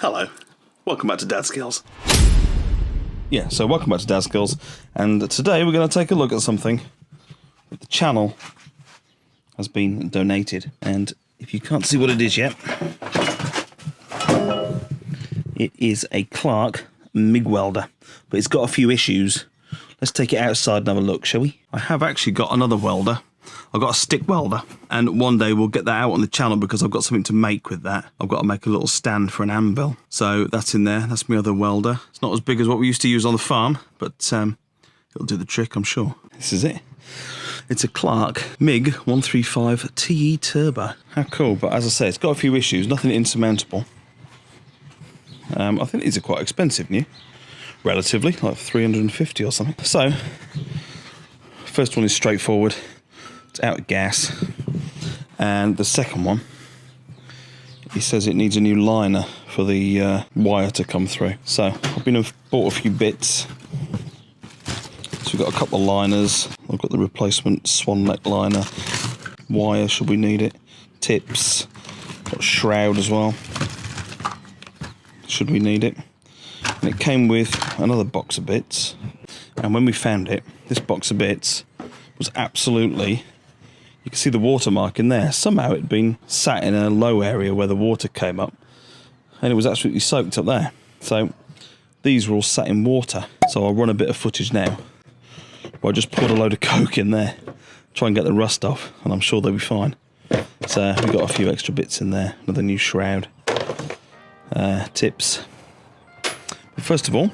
Hello, welcome back to Dadskillz. Yeah, so welcome back to Dadskillz, and today we're going to take a look at something that the channel has been donated, and if you can't see what it is yet, it is a Clarke Mig welder, but it's got a few issues. Let's take it outside and have a look, shall we? I have actually got another welder. I've got a stick welder, and one day we'll get that out on the channel because I've got something to make with that. I've got to make a little stand for an anvil. So that's in there. That's my other welder. It's not as big as what we used to use on the farm, but it'll do the trick, I'm sure. This is it. It's a Clarke Mig 135 TE Turbo. How cool, but as I say, it's got a few issues, nothing insurmountable. I think these are quite expensive new, relatively, like 350 or something. So, first one is straightforward. It's out of gas, and the second one, he says it needs a new liner for the wire to come through. So I've been and bought a few bits. So we've got a couple of liners. I've got the replacement swan neck liner, wire should we need it, tips, got a shroud as well should we need it, and it came with another box of bits. And when we found it, this box of bits was absolutely, you can see the watermark in there. Somehow it'd been sat in a low area where the water came up, and it was absolutely soaked up there. So these were all sat in water. So I'll run a bit of footage now where I just poured a load of Coke in there, try and get the rust off, and I'm sure they'll be fine. So we've got a few extra bits in there, another new shroud, tips. But first of all,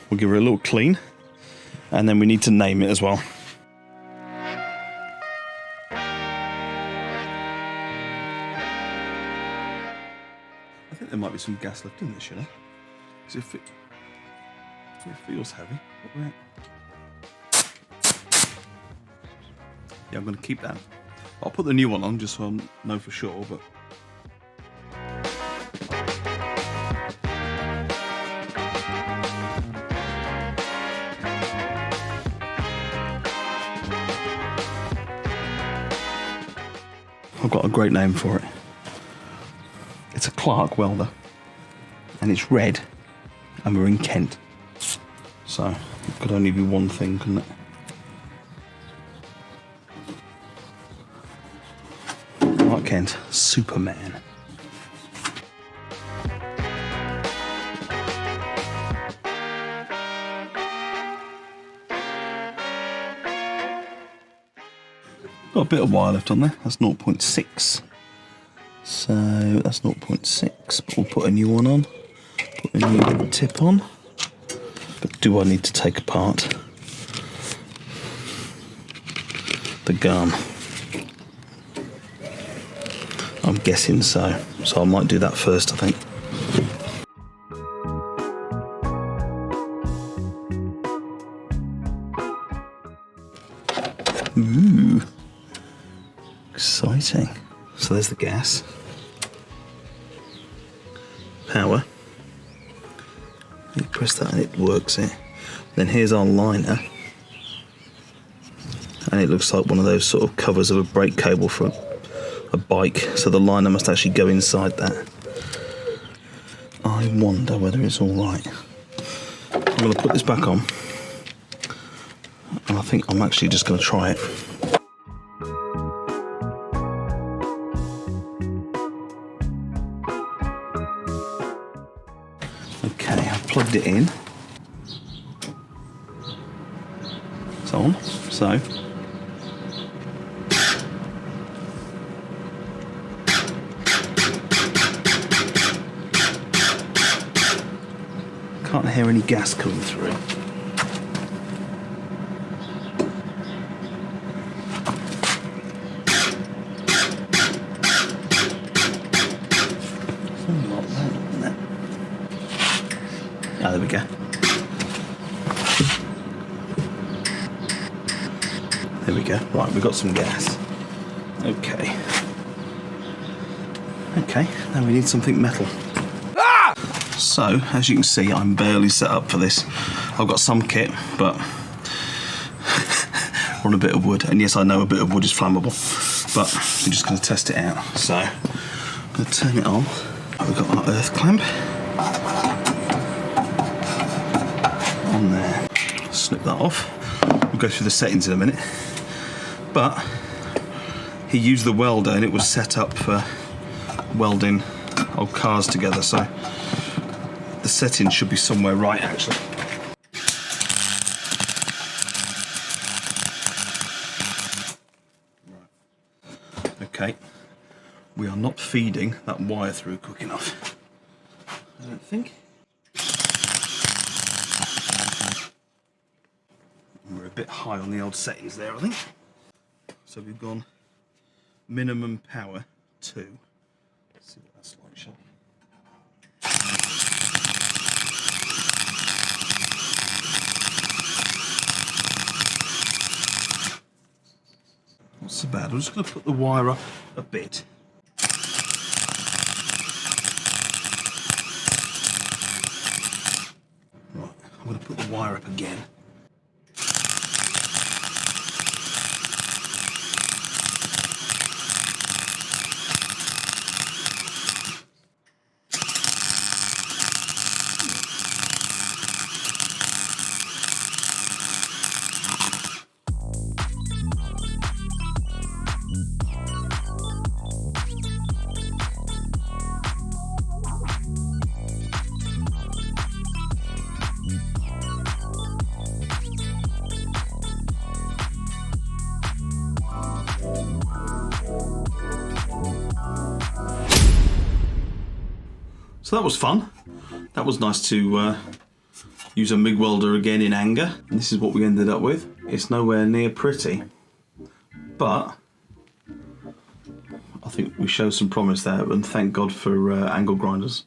we'll give her a little clean, and then we need to name it as well. I think there might be some gas left in this, you know? Because if it feels heavy. Yeah, I'm going to keep that. I'll put the new one on just so I know for sure, but... I've got a great name for it. It's a Clarke welder, and it's red, and we're in Kent. So, it could only be one thing, couldn't it? Clark Kent, Superman. Got a bit of wire left on there, that's 0.6. So that's 0.6, but we'll put a new one on, put a new tip on. But do I need to take apart the gun? I'm guessing so, so I might do that first, I think. Ooh, exciting. So there's the gas, power, you press that and it works it. Then here's our liner, and it looks like one of those sort of covers of a brake cable for a bike, so the liner must actually go inside that. I wonder whether it's alright. I'm going to put this back on, and I think I'm actually just going to try it. Okay, I've plugged it in. It's on, so. Can't hear any gas coming through. Ah, there we go. There we go. Right, we've got some gas. Okay. Okay, now we need something metal. Ah! So, as you can see, I'm barely set up for this. I've got some kit, but we're on a bit of wood. And yes, I know a bit of wood is flammable, but I'm just going to test it out. So, I'm going to turn it on. We've got our earth clamp on there. Snip that off. We'll go through the settings in a minute. But he used the welder and it was set up for welding old cars together, so the settings should be somewhere right actually. Right. Okay, we are not feeding that wire through quick enough, I don't think. We're a bit high on the old settings there, I think. So we've gone minimum power 2. Let's see what that's like, shall we? Not so bad. I'm just going to put the wire up a bit. Right, I'm going to put the wire up again. So that was fun. That was nice to use a MIG welder again in anger. And this is what we ended up with. It's nowhere near pretty, but I think we showed some promise there, and thank God for angle grinders.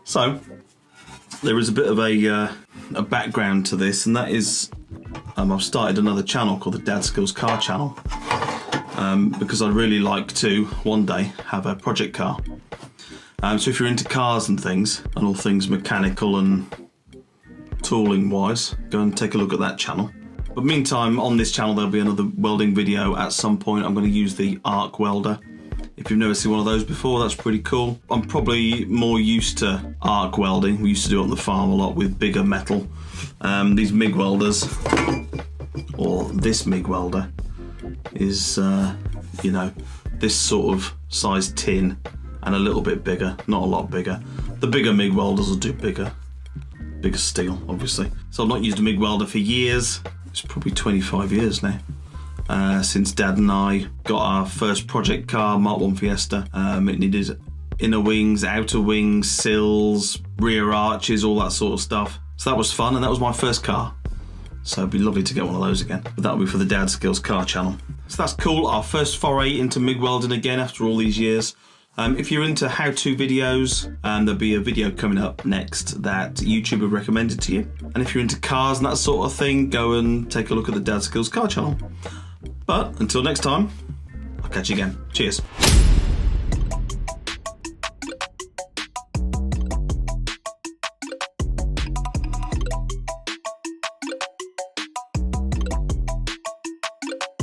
So there is a bit of a background to this, and that is I've started another channel called the Dadskillz car channel, because I'd really like to one day have a project car. So if you're into cars and things, and all things mechanical and tooling wise, go and take a look at that channel. But meantime, on this channel there'll be another welding video at some point. I'm going to use the arc welder. If you've never seen one of those before, that's pretty cool. I'm probably more used to arc welding. We used to do it on the farm a lot with bigger metal. These MIG welders, or this MIG welder, is you know, this sort of size tin and a little bit bigger, not a lot bigger. The bigger MIG welders will do bigger steel, obviously. So I've not used a MIG welder for years. It's probably 25 years now, since Dad and I got our first project car, Mark 1 Fiesta. It needed inner wings, outer wings, sills, rear arches, all that sort of stuff. So that was fun, and that was my first car. So it'd be lovely to get one of those again. But that'll be for the Dadskillz car channel. So that's cool, our first foray into MIG welding again after all these years. If you're into how-to videos, there'll be a video coming up next that YouTube have recommended to you. And if you're into cars and that sort of thing, go and take a look at the Dadskillz car channel. But until next time, I'll catch you again. Cheers.